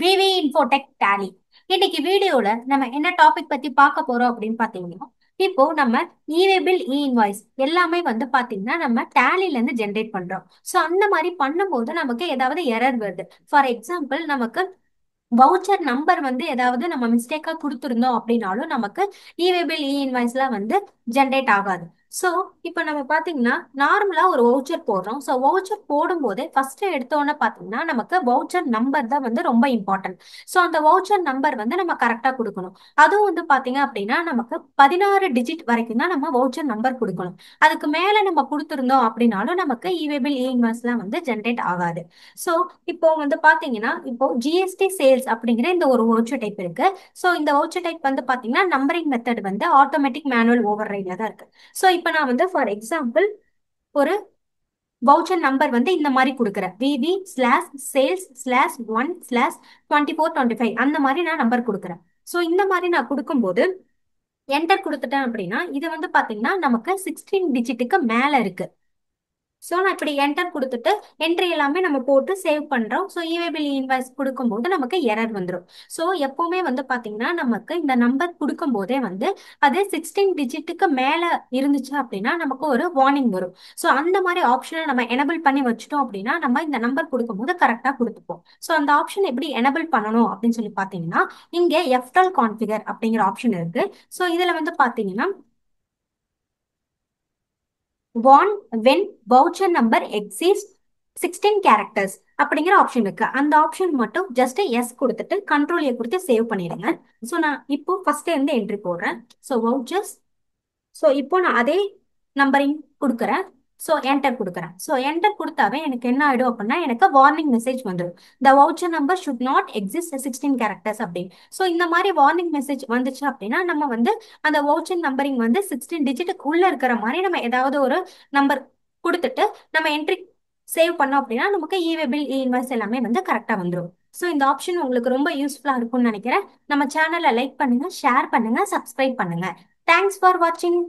விவி Infotech tally. இன்னைக்கு வீடியோல நம்ம என்ன டாபிக் பத்தி பார்க்க போறோம் அப்படின்னு பாத்தீங்கன்னா, இப்போ நம்ம இவே பில் இன்வாய்ஸ் எல்லாமே வந்து பாத்தீங்கன்னா நம்ம டேலில இருந்து ஜென்ரேட் பண்றோம். சோ அந்த மாதிரி பண்ணும்போது நமக்கு ஏதாவது எரர் வருது. ஃபார் எக்ஸாம்பிள், நமக்கு வவுச்சர் நம்பர் வந்து ஏதாவது நம்ம மிஸ்டேக்கா கொடுத்துருந்தோம் அப்படின்னாலும் நமக்கு இவே பில் இன்வாய்ஸ்ல வந்து ஜென்ரேட் ஆகாது. ஸோ இப்போ நம்ம பார்த்தீங்கன்னா நார்மலா ஒரு வவுச்சர் போடுறோம். ஸோ வவுச்சர் போடும்போது ஃபர்ஸ்ட் எடுத்தோன்னே பார்த்தீங்கன்னா நமக்கு வவுச்சர் நம்பர் தான் வந்து ரொம்ப இம்பார்ட்டன்ட். ஸோ அந்த வவுச்சர் நம்பர் வந்து நம்ம கரெக்டாக கொடுக்கணும். அதுவும் வந்து பார்த்தீங்க அப்படின்னா நமக்கு 16 டிஜிட் வரைக்கும் தான் நம்ம வவுச்சர் நம்பர் கொடுக்கணும். அதுக்கு மேலே நம்ம கொடுத்துருந்தோம் அப்படின்னாலும் நமக்கு இவே பில் இன்வாய்ஸ்லாம் வந்து ஜென்ரேட் ஆகாது. ஸோ இப்போ வந்து பாத்தீங்கன்னா இப்போ ஜிஎஸ்டி சேல்ஸ் அப்படிங்கிற இந்த ஒரு வவுச்சர் டைப் இருக்கு. ஸோ இந்த வவுச்சர் டைப் வந்து பாத்தீங்கன்னா நம்பரிங் மெத்தட் வந்து ஆட்டோமேட்டிக் மேனுவல் ஓவர் ரைட்ல தான் இருக்கு. ஸோ இப்போ நான் வந்து ஃபார் எக்ஸாம்பிள் ஒரு வவுச்சர் நம்பர் வந்து இந்த மாதிரி கொடுக்குறேன். விவி ஸ்லாஷ் சேல்ஸ் ஸ்லாஷ் 1/24/25 அந்த மாதிரி நான் நம்பர் கொடுக்குறேன். ஸோ இந்த மாதிரி நான் கொடுக்கும்போது என்டர் கொடுத்துட்டேன் அப்படின்னா இது வந்து பாத்தீங்கன்னா நமக்கு 16 டிஜிட்டுக்கு மேல இருக்கு. ஸோ நான் இப்படி என்டர் கொடுத்துட்டு என்ட்ரி எல்லாமே நம்ம போட்டு சேவ் பண்ணுறோம். ஸோ இவேபிள் இன்வாய்ஸ் கொடுக்கும்போது நமக்கு எரர் வந்துடும். ஸோ எப்போவுமே வந்து பார்த்தீங்கன்னா நமக்கு இந்த நம்பர் கொடுக்கும்போதே வந்து அது 16 டிஜிட்டுக்கு மேலே இருந்துச்சு அப்படின்னா நமக்கு ஒரு வார்னிங் வரும். ஸோ அந்த மாதிரி ஆப்ஷனை நம்ம எனபிள் பண்ணி வச்சுட்டோம் அப்படின்னா நம்ம இந்த நம்பர் கொடுக்கும்போது கரெக்டாக கொடுத்துப்போம். ஸோ அந்த ஆப்ஷன் எப்படி எனபிள் பண்ணணும் அப்படின்னு சொல்லி பார்த்தீங்கன்னா இங்கே எஃப்டல் கான்ஃபிகர் அப்படிங்கிற ஆப்ஷன் இருக்கு. ஸோ இதில் வந்து பார்த்தீங்கன்னா warn when voucher number exceeds 16 characters அப்படிங்கிற ஆப்ஷன் இருக்கு. அந்த ஆப்ஷன் மட்டும் ஜஸ்ட் எஸ் கொடுத்துட்டு கண்ட்ரோல் ஏ கொடுத்து சேவ் பண்ணிடுங்க. ஸோ நான் இப்போ ஃபர்ஸ்ட் இருந்து என்ட்ரி போடுறேன். So vouchers. ஸோ இப்போ நான் அதே நம்பரிங் கொடுக்குறேன். ஸோ என்டர் கொடுக்குறேன். ஸோ என்டர் கொடுத்தாவே எனக்கு என்ன ஆயிடும் அப்படின்னா எனக்கு வார்னிங் மெசேஜ் வந்துடும். The voucher number should not exist 16 characters அப்படின்னு. ஸோ இந்த மாதிரி வார்னிங் மெசேஜ் வந்துச்சு அப்படின்னா நம்ம வந்து அந்த வவுச்சர் நம்பரிங் வந்து 16 டிஜிட்டுக்கு உள்ள இருக்கிற மாதிரி நம்ம ஏதாவது ஒரு நம்பர் கொடுத்துட்டு நம்ம என்ட்ரி சேவ் பண்ணோம் அப்படின்னா நமக்கு இவே பில் இன்வாய்ஸ் எல்லாமே வந்து கரெக்டாக வந்துடும். ஸோ இந்த ஆப்ஷன் உங்களுக்கு ரொம்ப யூஸ்ஃபுல்லாக இருக்கும்னு நினைக்கிறேன். நம்ம சேனலை லைக் பண்ணுங்க, ஷேர் பண்ணுங்க, சப்ஸ்கிரைப் பண்ணுங்க. தேங்க்ஸ் ஃபார் வாட்சிங்.